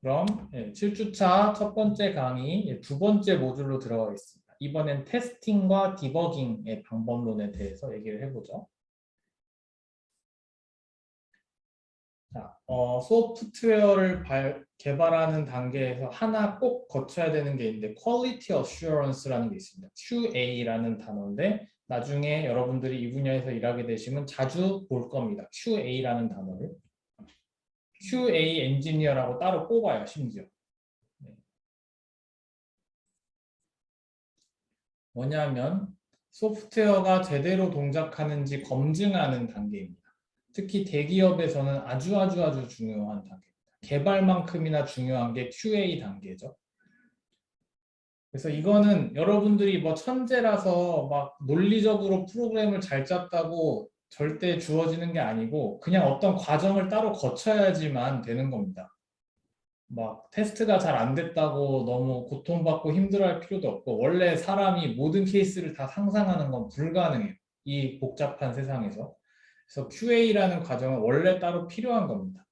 그럼 7주차 첫 번째 강의 두 번째 모듈로 들어가 있습니다. 이번엔 테스팅과 디버깅의 방법론에 대해서 얘기를 해보죠. 자, 소프트웨어를 개발하는 단계에서 하나 꼭 거쳐야 되는 게 있는데 Quality Assurance라는 게 있습니다. QA라는 단어인데 나중에 여러분들이 이 분야에서 일하게 되시면 자주 볼 겁니다. QA라는 단어를. QA 엔지니어라고 따로 뽑아요, 심지어. 뭐냐면 소프트웨어가 제대로 동작하는지 검증하는 단계입니다. 특히 대기업에서는 아주 중요한 단계입니다. 개발만큼이나 중요한 게 QA 단계죠. 그래서 이거는 여러분들이 뭐 천재라서 막 논리적으로 프로그램을 잘 짰다고 절대 주어지는 게 아니고 그냥 어떤 과정을 따로 거쳐야지만 되는 겁니다. 막 테스트가 잘 안 됐다고 너무 고통받고 힘들어할 필요도 없고 원래 사람이 모든 케이스를 다 상상하는 건 불가능해요. 이 복잡한 세상에서. 그래서 QA라는 과정은 원래 따로 필요한 겁니다.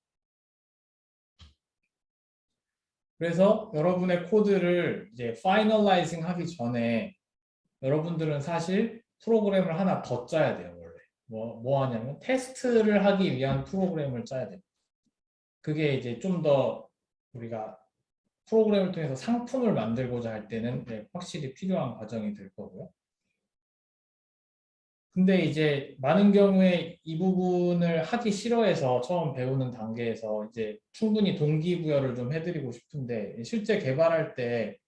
그래서 여러분의 코드를 이제 파이널라이징 하기 전에 여러분들은 사실 프로그램을 하나 더 짜야 돼요. 원래. 뭐 하냐면 테스트를 하기 위한 프로그램을 짜야 돼요. 그게 이제 좀 더 우리가 프로그램을 통해서 상품을 만들고자 할 때는 확실히 필요한 과정이 될 거고요. 근데 이제 많은 경우에 이 부분을 하기 싫어해서 처음 배우는 단계에서 이제 충분히 동기부여를 좀 해드리고 싶은데 실제 개발할 때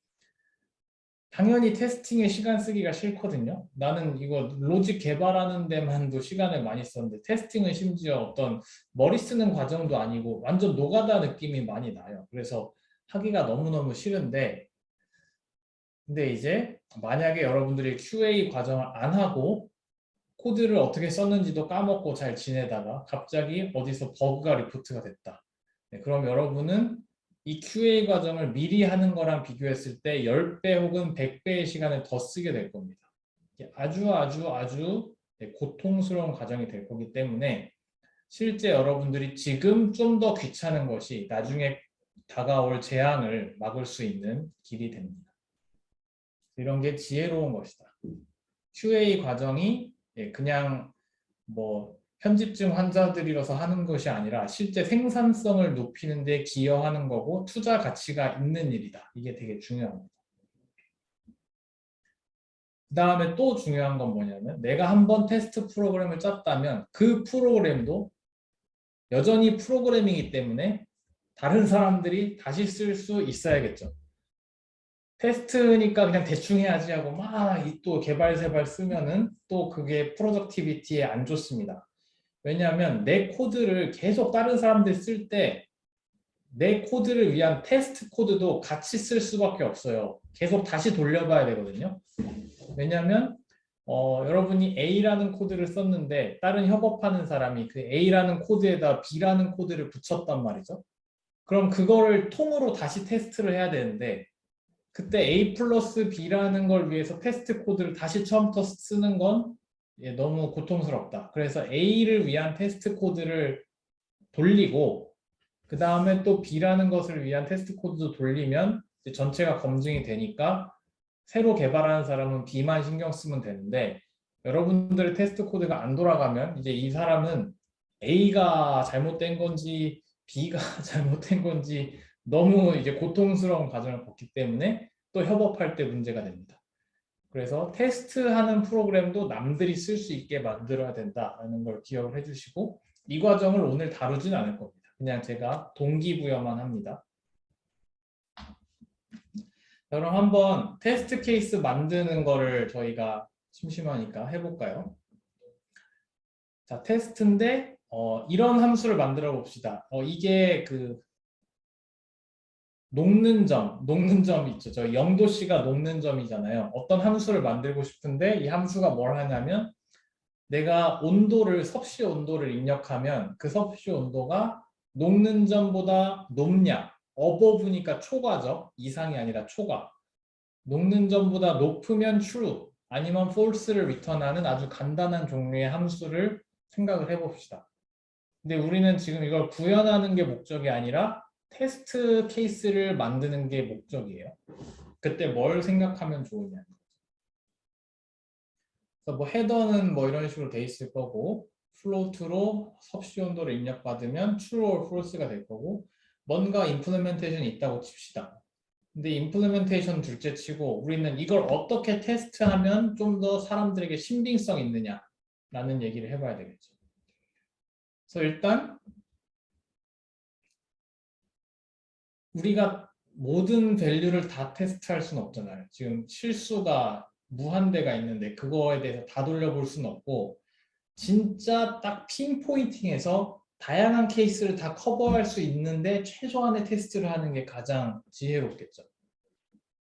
당연히 테스팅에 시간 쓰기가 싫거든요. 나는 이거 로직 개발하는 데만도 시간을 많이 썼는데 테스팅은 심지어 어떤 머리 쓰는 과정도 아니고 완전 노가다 느낌이 많이 나요. 그래서 하기가 너무너무 싫은데 근데 이제 만약에 여러분들이 QA 과정을 안 하고 코드를 어떻게 썼는지도 까먹고 잘 지내다가 갑자기 어디서 버그가 리포트가 됐다. 네, 그럼 여러분은 이 QA 과정을 미리 하는 거랑 비교했을 때 10배 혹은 100배의 시간을 더 쓰게 될 겁니다. 아주 고통스러운 과정이 될 거기 때문에 실제 여러분들이 지금 좀 더 귀찮은 것이 나중에 다가올 재앙을 막을 수 있는 길이 됩니다. 이런 게 지혜로운 것이다. QA 과정이 그냥 뭐 편집증 환자들이라서 하는 것이 아니라 실제 생산성을 높이는 데 기여하는 거고 투자 가치가 있는 일이다. 이게 되게 중요합니다. 그 다음에 또 중요한 건 뭐냐면 내가 한번 테스트 프로그램을 짰다면 그 프로그램도 여전히 프로그램이기 때문에 다른 사람들이 다시 쓸 수 있어야겠죠. 테스트니까 그냥 대충 해야지 하고 막 또 개발세발 쓰면은 또 그게 프로덕티비티에 안 좋습니다. 왜냐하면 내 코드를 계속 다른 사람들 쓸 때 내 코드를 위한 테스트 코드도 같이 쓸 수밖에 없어요. 계속 다시 돌려봐야 되거든요. 왜냐하면 여러분이 A라는 코드를 썼는데 다른 협업하는 사람이 그 A라는 코드에다 B라는 코드를 붙였단 말이죠. 그럼 그거를 통으로 다시 테스트를 해야 되는데 그때 A 플러스 B라는 걸 위해서 테스트 코드를 다시 처음부터 쓰는 건 너무 고통스럽다. 그래서 A를 위한 테스트 코드를 돌리고 그 다음에 또 B라는 것을 위한 테스트 코드도 돌리면 전체가 검증이 되니까 새로 개발하는 사람은 B만 신경 쓰면 되는데 여러분들의 테스트 코드가 안 돌아가면 이제 이 사람은 A가 잘못된 건지 B가 잘못된 건지 너무 이제 고통스러운 과정을 겪기 때문에 또 협업할 때 문제가 됩니다. 그래서 테스트하는 프로그램도 남들이 쓸 수 있게 만들어야 된다는 걸 기억을 해주시고 이 과정을 오늘 다루진 않을 겁니다. 그냥 제가 동기부여만 합니다. 그럼 한번 테스트 케이스 만드는 거를 저희가 심심하니까 해볼까요? 자, 테스트인데 이런 함수를 만들어 봅시다. 이게 그 녹는 점 있죠. 저 영도씨가 녹는 점이잖아요. 어떤 함수를 만들고 싶은데 이 함수가 뭘 하냐면 내가 온도를 섭씨 온도를 입력하면 그 섭씨 온도가 녹는 점보다 높냐 어버브니까 초과죠. 이상이 아니라 초과. 녹는 점보다 높으면 true 아니면 false를 리턴하는 아주 간단한 종류의 함수를 생각을 해봅시다. 근데 우리는 지금 이걸 구현하는 게 목적이 아니라 테스트 케이스를 만드는 게 목적이에요. 그때 뭘 생각하면 좋으냐. 그래서 뭐 헤더는 뭐 이런 식으로 돼 있을 거고 플로트로 섭씨 온도를 입력받으면 true or false가 될 거고 뭔가 임플리멘테이션이 있다고 칩시다. 근데 임플리멘테이션 둘째 치고 우리는 이걸 어떻게 테스트하면 좀 더 사람들에게 신빙성 있느냐라는 얘기를 해봐야 되겠죠. 그래서 일단 우리가 모든 밸류를 다 테스트할 수는 없잖아요. 지금 실수가 무한대가 있는데 그거에 대해서 다 돌려볼 수는 없고 진짜 딱 핀포인팅해서 다양한 케이스를 다 커버할 수 있는데 최소한의 테스트를 하는 게 가장 지혜롭겠죠.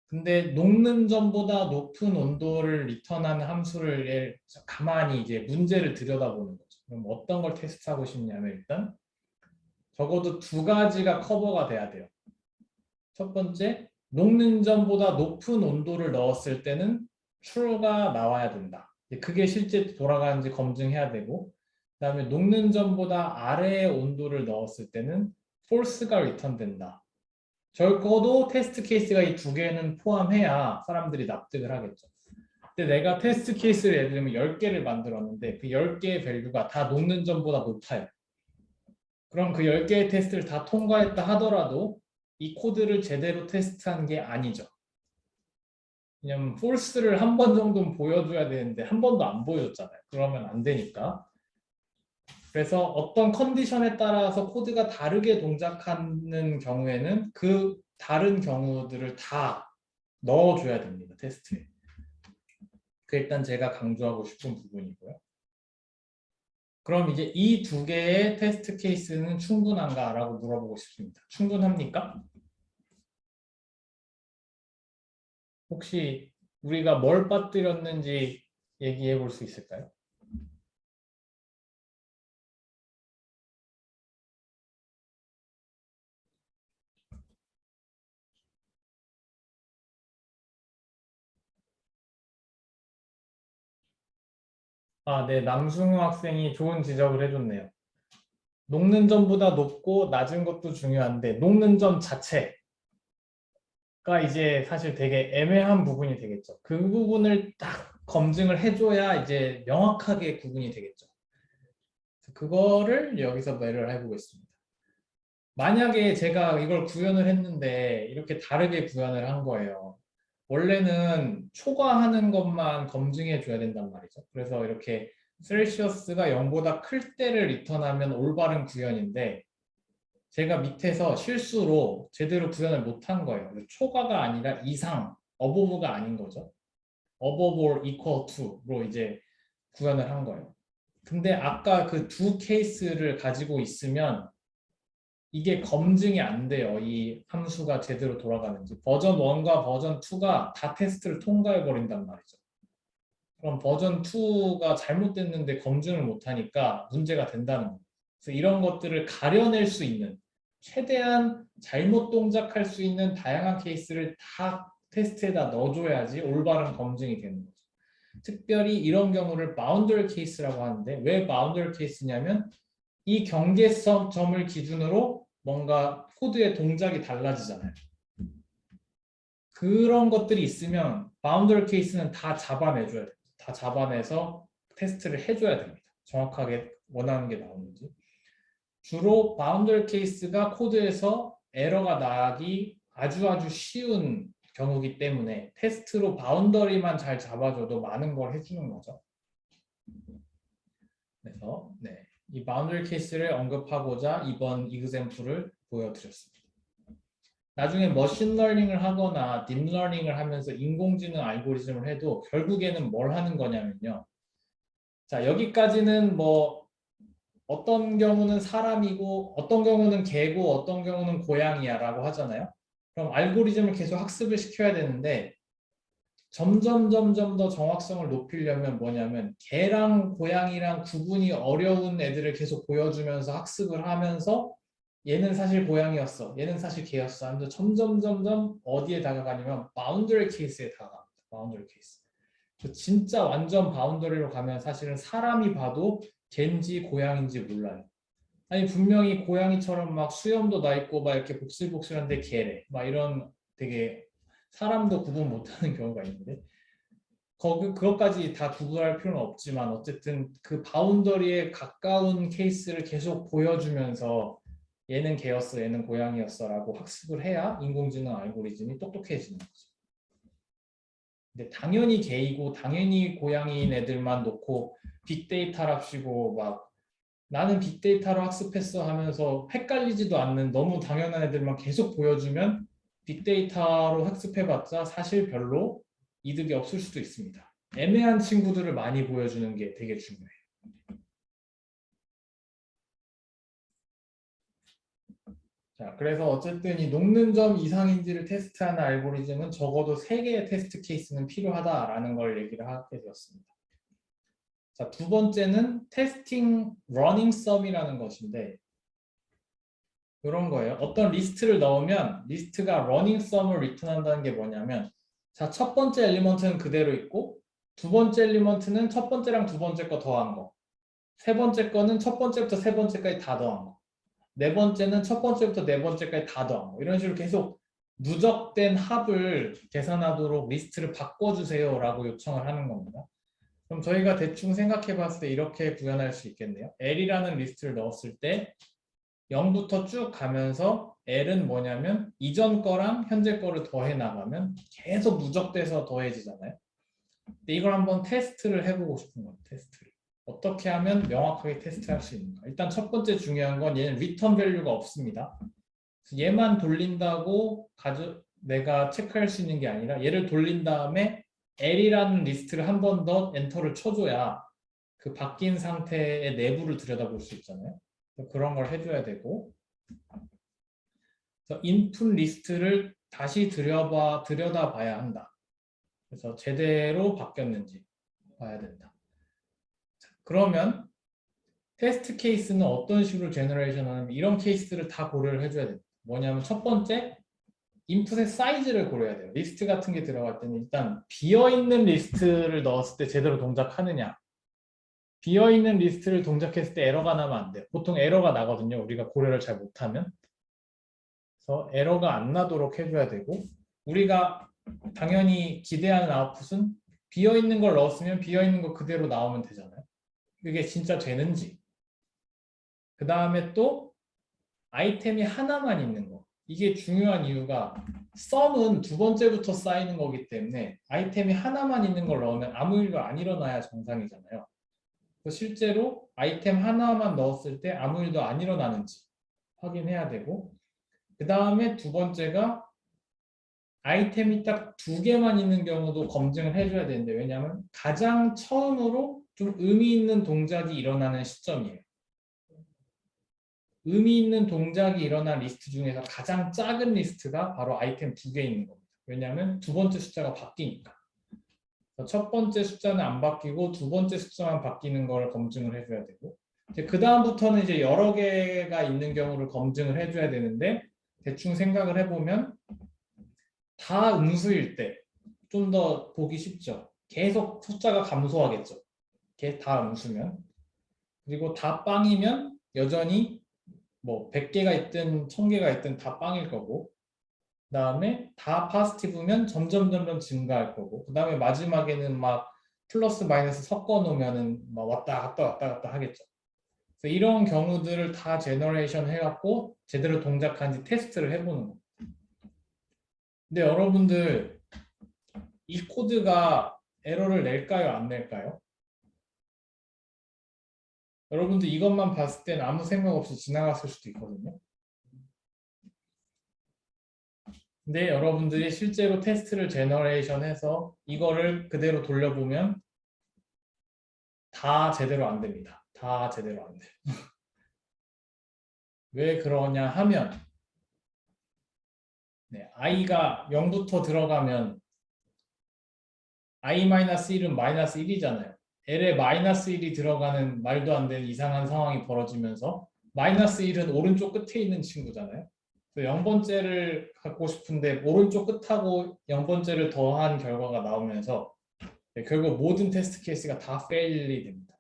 근데 녹는 점보다 높은 온도를 리턴하는 함수를 가만히 이제 문제를 들여다보는 거죠. 그럼 어떤 걸 테스트하고 싶냐면 일단 적어도 두 가지가 커버가 돼야 돼요. 첫 번째, 녹는 점보다 높은 온도를 넣었을 때는 true가 나와야 된다. 그게 실제 돌아가는지 검증해야 되고 그다음에 녹는 점보다 아래의 온도를 넣었을 때는 false가 리턴된다. 적어도 테스트 케이스가 이 두 개는 포함해야 사람들이 납득을 하겠죠. 근데 내가 테스트 케이스를 예를 들면 10개를 만들었는데 그 10개의 밸류가 다 녹는 점보다 높아요. 그럼 그 10개의 테스트를 다 통과했다 하더라도 이 코드를 제대로 테스트한 게 아니죠. 왜냐면 false를 한 번 정도는 보여줘야 되는데 한 번도 안 보여줬잖아요. 그러면 안 되니까. 그래서 어떤 컨디션에 따라서 코드가 다르게 동작하는 경우에는 그 다른 경우들을 다 넣어줘야 됩니다. 테스트에. 그 일단 제가 강조하고 싶은 부분이고요. 그럼 이제 이 두 개의 테스트 케이스는 충분한가? 라고 물어보고 싶습니다. 충분합니까? 혹시 우리가 뭘 빠뜨렸는지 얘기해 볼 수 있을까요? 아, 네. 남승우 학생이 좋은 지적을 해줬네요. 녹는 점보다 높고 낮은 것도 중요한데 녹는 점 자체가 이제 사실 되게 애매한 부분이 되겠죠. 그 부분을 딱 검증을 해줘야 이제 명확하게 구분이 되겠죠. 그거를 여기서 매를 해보겠습니다. 만약에 제가 이걸 구현을 했는데 이렇게 다르게 구현을 한 거예요. 원래는 초과하는 것만 검증해 줘야 된단 말이죠. 그래서 이렇게 셀시어스가 0보다 클 때를 리턴하면 올바른 구현인데 제가 밑에서 실수로 제대로 구현을 못한 거예요. 초과가 아니라 이상, 어보브가 아닌 거죠. above or equal to로 이제 구현을 한 거예요. 근데 아까 그 두 케이스를 가지고 있으면 이게 검증이 안 돼요. 이 함수가 제대로 돌아가는지. 버전 1과 버전 2가 다 테스트를 통과해 버린단 말이죠. 그럼 버전 2가 잘못됐는데 검증을 못하니까 문제가 된다는 거예요. 그래서 이런 것들을 가려낼 수 있는 최대한 잘못 동작할 수 있는 다양한 케이스를 다 테스트에다 넣어줘야지 올바른 검증이 되는 거죠. 특별히 이런 경우를 바운더리 케이스라고 하는데 왜 바운더리 케이스냐면 이 경계점을 기준으로 뭔가 코드의 동작이 달라지잖아요. 그런 것들이 있으면 바운더리 케이스는 다 잡아내줘야 돼요. 다 잡아내서 테스트를 해줘야 됩니다. 정확하게 원하는 게 나오는지. 주로 바운더리 케이스가 코드에서 에러가 나기 아주 쉬운 경우기 때문에 테스트로 바운더리만 잘 잡아줘도 많은 걸 해주는 거죠. 그래서 이 바운더리 케이스를 언급하고자 이번 이그젬플을 보여드렸습니다. 나중에 머신러닝을 하거나 딥러닝을 하면서 인공지능 알고리즘을 해도 결국에는 뭘 하는 거냐면요. 자, 여기까지는 뭐 어떤 경우는 사람이고 어떤 경우는 개고 어떤 경우는 고양이야 라고 하잖아요. 그럼 알고리즘을 계속 학습을 시켜야 되는데 점점 더 정확성을 높이려면 뭐냐면 개랑 고양이랑 구분이 어려운 애들을 계속 보여주면서 학습을 하면서 얘는 사실 고양이였어. 얘는 사실 개였어. 하면서 점점 어디에 다가가냐면 바운더리 케이스에 다가갑니다. 바운더리 케이스. 진짜 완전 바운더리로 가면 사실은 사람이 봐도 개인지 고양인지 몰라요. 아니 분명히 고양이처럼 막 수염도 나 있고 막 이렇게 복실복실한데 개래. 막 이런 되게 사람도 구분 못하는 경우가 있는데 그것까지 다 구분할 필요는 없지만 어쨌든 그 바운더리에 가까운 케이스를 계속 보여주면서 얘는 개였어, 얘는 고양이였어라고 학습을 해야 인공지능 알고리즘이 똑똑해지는 거죠. 근데 당연히 개이고 당연히 고양이인 애들만 놓고 빅데이터랍시고 막 나는 빅데이터로 학습했어 하면서 헷갈리지도 않는 너무 당연한 애들만 계속 보여주면 빅데이터로 학습해봤자 사실 별로 이득이 없을 수도 있습니다. 애매한 친구들을 많이 보여주는 게 되게 중요해요. 자, 그래서 어쨌든 이 녹는 점 이상인지를 테스트하는 알고리즘은 적어도 3개의 테스트 케이스는 필요하다라는 걸 얘기를 하게 되었습니다. 자, 두 번째는 테스팅 러닝 썸이라는 것인데 이런 거예요. 어떤 리스트를 넣으면 리스트가 러닝 썸을 리턴한다는 게 뭐냐면 자, 첫 번째 엘리먼트는 그대로 있고 두 번째 엘리먼트는 첫 번째랑 두 번째 거 더한 거, 세 번째 거는 첫 번째부터 세 번째까지 다 더한 거, 네 번째는 첫 번째부터 네 번째까지 다 더한 거. 이런 식으로 계속 누적된 합을 계산하도록 리스트를 바꿔주세요라고 요청을 하는 겁니다. 그럼 저희가 대충 생각해 봤을 때 이렇게 구현할 수 있겠네요. L이라는 리스트를 넣었을 때 0부터 쭉 가면서 L은 뭐냐면 이전 거랑 현재 거를 더해 나가면 계속 누적돼서 더해지잖아요. 근데 이걸 한번 테스트를 해보고 싶은 거예요. 테스트를. 어떻게 하면 명확하게 테스트할 수 있는가. 일단 첫 번째 중요한 건 얘는 리턴 밸류가 없습니다. 얘만 돌린다고 내가 체크할 수 있는 게 아니라 얘를 돌린 다음에 L이라는 리스트를 한 번 더 엔터를 쳐줘야 그 바뀐 상태의 내부를 들여다볼 수 있잖아요. 그런 걸 해줘야 되고 그래서 인풋 리스트를 다시 들여다봐야 한다. 그래서 제대로 바뀌었는지 봐야 된다. 자, 그러면 테스트 케이스는 어떤 식으로 제너레이션 하냐면 이런 케이스를 다 고려를 해줘야 됩니다. 뭐냐면 첫 번째 인풋의 사이즈를 고려해야 돼요. 리스트 같은 게 들어갈 때는 일단 비어있는 리스트를 넣었을 때 제대로 동작하느냐 비어있는 리스트를 동작했을 때 에러가 나면 안 돼요. 보통 에러가 나거든요. 우리가 고려를 잘 못하면. 그래서 에러가 안 나도록 해줘야 되고 우리가 당연히 기대하는 아웃풋은 비어있는 걸 넣었으면 비어있는 거 그대로 나오면 되잖아요. 그게 진짜 되는지. 그 다음에 또 아이템이 하나만 있는 거. 이게 중요한 이유가 썸은 두 번째부터 쌓이는 거기 때문에 아이템이 하나만 있는 걸 넣으면 아무 일도 안 일어나야 정상이잖아요. 실제로 아이템 하나만 넣었을 때 아무 일도 안 일어나는지 확인해야 되고 그 다음에 두 번째가 아이템이 딱 2개만 있는 경우도 검증을 해줘야 되는데 왜냐하면 가장 처음으로 좀 의미 있는 동작이 일어나는 시점이에요. 의미 있는 동작이 일어난 리스트 중에서 가장 작은 리스트가 바로 아이템 2개 있는 겁니다. 왜냐하면 두 번째 숫자가 바뀌니까. 첫 번째 숫자는 안 바뀌고 두 번째 숫자만 바뀌는 걸 검증을 해줘야 되고 그 다음부터는 이제 여러 개가 있는 경우를 검증을 해줘야 되는데 대충 생각을 해보면 다 음수일 때 좀 더 보기 쉽죠. 계속 숫자가 감소하겠죠. 다 음수면. 그리고 다 빵이면 여전히 뭐 100개가 있든 1000개가 있든 다 빵일 거고 그 다음에 다 파지티브면 점점 증가할 거고 그 다음에 마지막에는 막 플러스 마이너스 섞어 놓으면은 막 왔다 갔다 하겠죠. 그래서 이런 경우들을 다 제너레이션 해갖고 제대로 동작하는지 테스트를 해보는 거예요. 근데 여러분들 이 코드가 에러를 낼까요? 안 낼까요? 여러분들 이것만 봤을 때는 아무 생각 없이 지나갔을 수도 있거든요. 근데 여러분들이 실제로 테스트를 제너레이션해서 이거를 그대로 돌려보면 다 제대로 안 됩니다. 다 제대로 안 돼요. 왜 그러냐 하면 i가 0부터 들어가면 i-1은 마이너스 1이잖아요. l에 마이너스 1이 들어가는 말도 안 되는 이상한 상황이 벌어지면서 마이너스 1은 오른쪽 끝에 있는 친구잖아요. 0번째를 갖고 싶은데 오른쪽 끝하고 0번째를 더한 결과가 나오면서 결국 모든 테스트 케이스가 다 페일이 됩니다.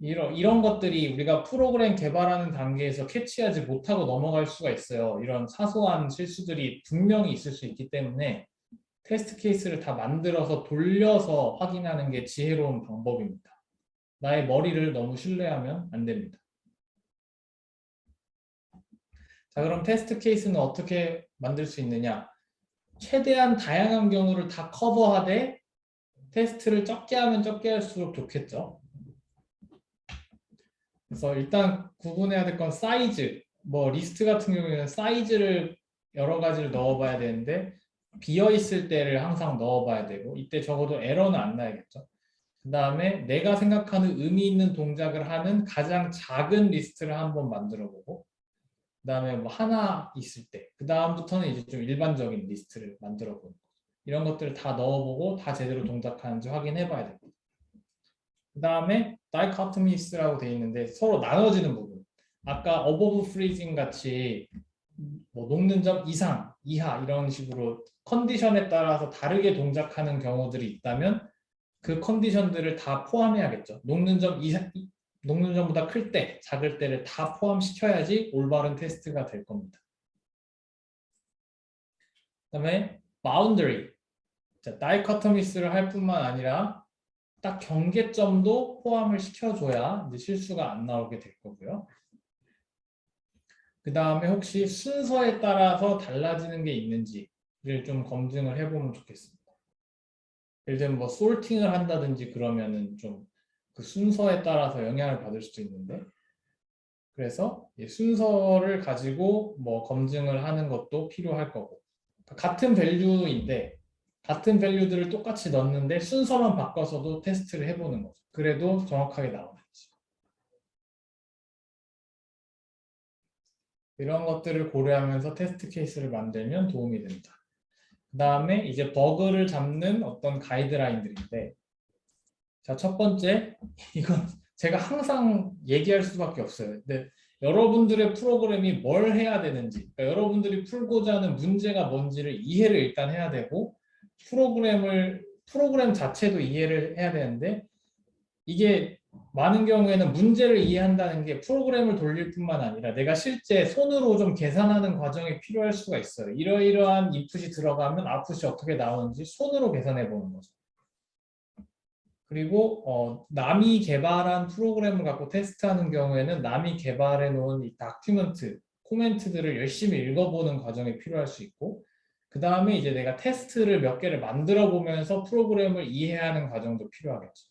이런 것들이 우리가 프로그램 개발하는 단계에서 캐치하지 못하고 넘어갈 수가 있어요. 이런 사소한 실수들이 분명히 있을 수 있기 때문에 테스트 케이스를 다 만들어서 돌려서 확인하는 게 지혜로운 방법입니다. 나의 머리를 너무 신뢰하면 안 됩니다. 자, 그럼 테스트 케이스는 어떻게 만들 수 있느냐? 최대한 다양한 경우를 다 커버하되 테스트를 적게 하면 적게 할수록 좋겠죠. 그래서 일단 구분해야 될 건 사이즈. 뭐 리스트 같은 경우에는 사이즈를 여러 가지를 넣어봐야 되는데 비어 있을 때를 항상 넣어봐야 되고 이때 적어도 에러는 안 나야겠죠. 그 다음에 내가 생각하는 의미 있는 동작을 하는 가장 작은 리스트를 한번 만들어보고 그 다음에 뭐 하나 있을 때 그 다음부터는 이제 좀 일반적인 리스트를 만들어보는 거죠. 이런 것들을 다 넣어보고 다 제대로 동작하는지 확인해봐야 됩니다. 그 다음에 dichotomies라고 되어 있는데 서로 나눠지는 부분. 아까 above freezing 같이 뭐 녹는 점 이상, 이하 이런 식으로 컨디션에 따라서 다르게 동작하는 경우들이 있다면 그 컨디션들을 다 포함해야겠죠. 녹는 점 이상, 녹는 점보다 클 때, 작을 때를 다 포함시켜야지 올바른 테스트가 될 겁니다. 그 다음에 boundary. 자, 다이커토미스를 할 뿐만 아니라 딱 경계점도 포함을 시켜줘야 이제 실수가 안 나오게 될 거고요. 그 다음에 혹시 순서에 따라서 달라지는 게 있는지를 좀 검증을 해보면 좋겠습니다. 예를 들면 뭐 솔팅을 한다든지 그러면은 좀 그 순서에 따라서 영향을 받을 수도 있는데 그래서 순서를 가지고 뭐 검증을 하는 것도 필요할 거고 같은 밸류인데 같은 밸류들을 똑같이 넣는데 순서만 바꿔서도 테스트를 해보는 거죠. 그래도 정확하게 나오는지. 이런 것들을 고려하면서 테스트 케이스를 만들면 도움이 됩니다. 그 다음에 이제 버그를 잡는 어떤 가이드라인들인데 자, 첫 번째 이건 제가 항상 얘기할 수밖에 없어요. 근데 여러분들의 프로그램이 뭘 해야 되는지 그러니까 여러분들이 풀고자 하는 문제가 뭔지를 이해를 일단 해야 되고 프로그램 자체도 이해를 해야 되는데 이게 많은 경우에는 문제를 이해한다는 게 프로그램을 돌릴 뿐만 아니라 내가 실제 손으로 좀 계산하는 과정이 필요할 수가 있어요. 이러이러한 인풋이 들어가면 아웃풋이 어떻게 나오는지 손으로 계산해 보는 거죠. 그리고 남이 개발한 프로그램을 갖고 테스트하는 경우에는 남이 개발해 놓은 이 다큐멘트, 코멘트들을 열심히 읽어보는 과정이 필요할 수 있고 그 다음에 이제 내가 테스트를 몇 개를 만들어 보면서 프로그램을 이해하는 과정도 필요하겠죠.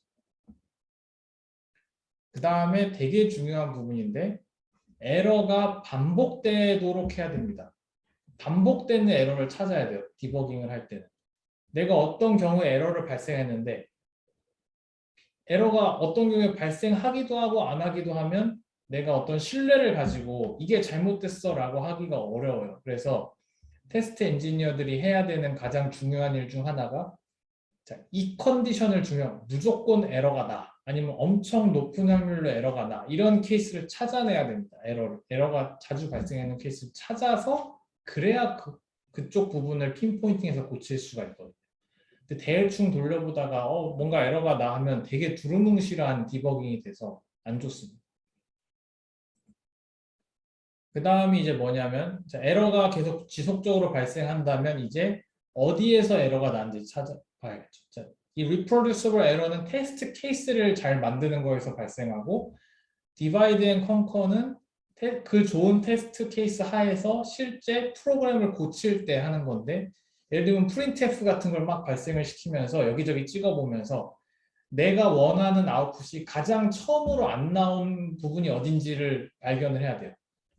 그 다음에 되게 중요한 부분인데 에러가 반복되도록 해야 됩니다. 반복되는 에러를 찾아야 돼요. 디버깅을 할 때는. 내가 어떤 경우에 에러를 발생했는데 에러가 어떤 경우에 발생하기도 하고 안 하기도 하면 내가 어떤 신뢰를 가지고 이게 잘못됐어 라고 하기가 어려워요. 그래서 테스트 엔지니어들이 해야 되는 가장 중요한 일 중 하나가 자, 이 컨디션을 주면 무조건 에러가 나 아니면 엄청 높은 확률로 에러가 나 이런 케이스를 찾아내야 됩니다. 에러가 자주 발생하는 케이스를 찾아서 그래야 그쪽 부분을 핀포인팅해서 고칠 수가 있거든요. 근데 대충 돌려보다가 뭔가 에러가 나 하면 되게 두루뭉실한 디버깅이 돼서 안 좋습니다. 그 다음이 이제 뭐냐면 자, 에러가 계속 지속적으로 발생한다면 이제 어디에서 에러가 나는지 찾아봐야겠죠. 자, 이 reproducible 에러는 테스트 케이스를 잘 만드는 거에서 발생하고 divide and conquer는 그 좋은 테스트 케이스 하에서 실제 프로그램을 고칠 때 하는 건데 예를 들면 printf 같은 걸 막 발생을 시키면서 여기저기 찍어보면서 내가 원하는 아웃풋이 가장 처음으로 안 나온 부분이 어딘지를 발견을 해야 돼요.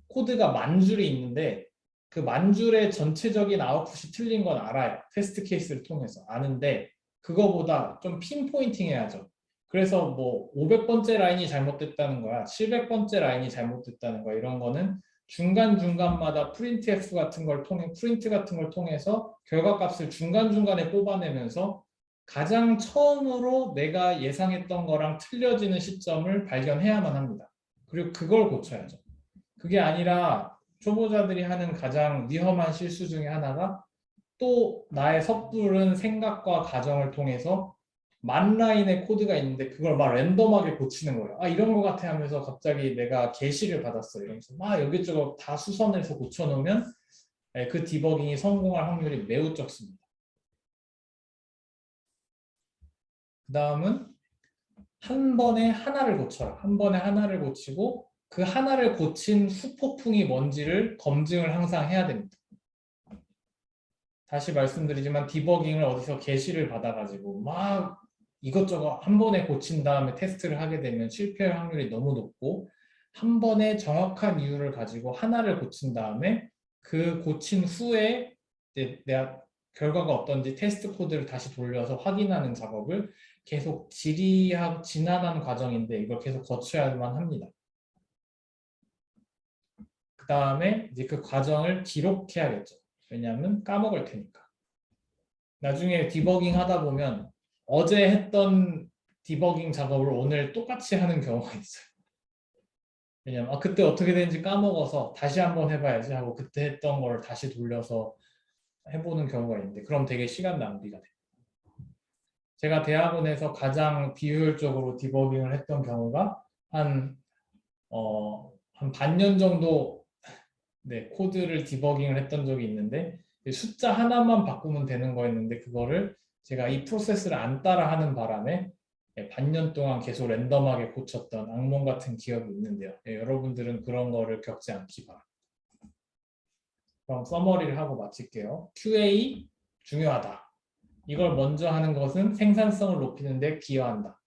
코드가 만 줄이 있는데 그 만 줄의 전체적인 아웃풋이 틀린 건 알아요. 테스트 케이스를 통해서 아는데 그거보다 좀 핀포인팅 해야죠. 그래서 뭐 500번째 라인이 잘못됐다는 거야. 700번째 라인이 잘못됐다는 거야. 이런 거는 중간중간마다 printf 같은 걸 통해 프린트 같은 걸 통해서 결과값을 중간중간에 뽑아내면서 가장 처음으로 내가 예상했던 거랑 틀려지는 시점을 발견해야만 합니다. 그리고 그걸 고쳐야죠. 그게 아니라 초보자들이 하는 가장 위험한 실수 중에 하나가 또 나의 섣부른 생각과 가정을 통해서 만 라인의 코드가 있는데 그걸 막 랜덤하게 고치는 거예요. 아 이런 거 같아 하면서 갑자기 내가 게시를 받았어 이러면서 막 여기저기 다 수선해서 고쳐놓으면 그 디버깅이 성공할 확률이 매우 적습니다. 그 다음은 한 번에 하나를 고쳐라. 한 번에 하나를 고치고 그 하나를 고친 후폭풍이 뭔지를 검증을 항상 해야 됩니다. 다시 말씀드리지만 디버깅을 어디서 게시를 받아가지고 막 이것저것 한 번에 고친 다음에 테스트를 하게 되면 실패할 확률이 너무 높고 한 번에 정확한 이유를 가지고 하나를 고친 다음에 그 고친 후에 이제 내가 결과가 어떤지 테스트 코드를 다시 돌려서 확인하는 작업을 계속 지리하고 지난한 과정인데 이걸 계속 거쳐야만 합니다. 그 다음에 이제 그 과정을 기록해야겠죠. 왜냐하면 까먹을 테니까. 나중에 디버깅 하다 보면 어제 했던 디버깅 작업을 오늘 똑같이 하는 경우가 있어요. 왜냐면 그때 어떻게 되는지 까먹어서 다시 한번 해봐야지 하고 그때 했던 걸 다시 돌려서 해보는 경우가 있는데 그럼 되게 시간 낭비가 돼요. 제가 대학원에서 가장 비효율적으로 디버깅을 했던 경우가 한 반년 정도 코드를 디버깅을 했던 적이 있는데 숫자 하나만 바꾸면 되는 거였는데 그거를 제가 이 프로세스를 안 따라 하는 바람에 반년 동안 계속 랜덤하게 고쳤던 악몽 같은 기억이 있는데요. 여러분들은 그런 거를 겪지 않기 바랍니다. 그럼 서머리를 하고 마칠게요. QA 중요하다. 이걸 먼저 하는 것은 생산성을 높이는 데 기여한다.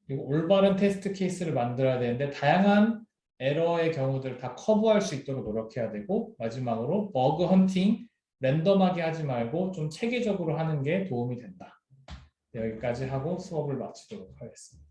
그리고 올바른 테스트 케이스를 만들어야 되는데 다양한 에러의 경우들을 다 커버할 수 있도록 노력해야 되고 마지막으로 버그 헌팅, 랜덤하게 하지 말고 좀 체계적으로 하는 게 도움이 된다. 여기까지 하고 수업을 마치도록 하겠습니다.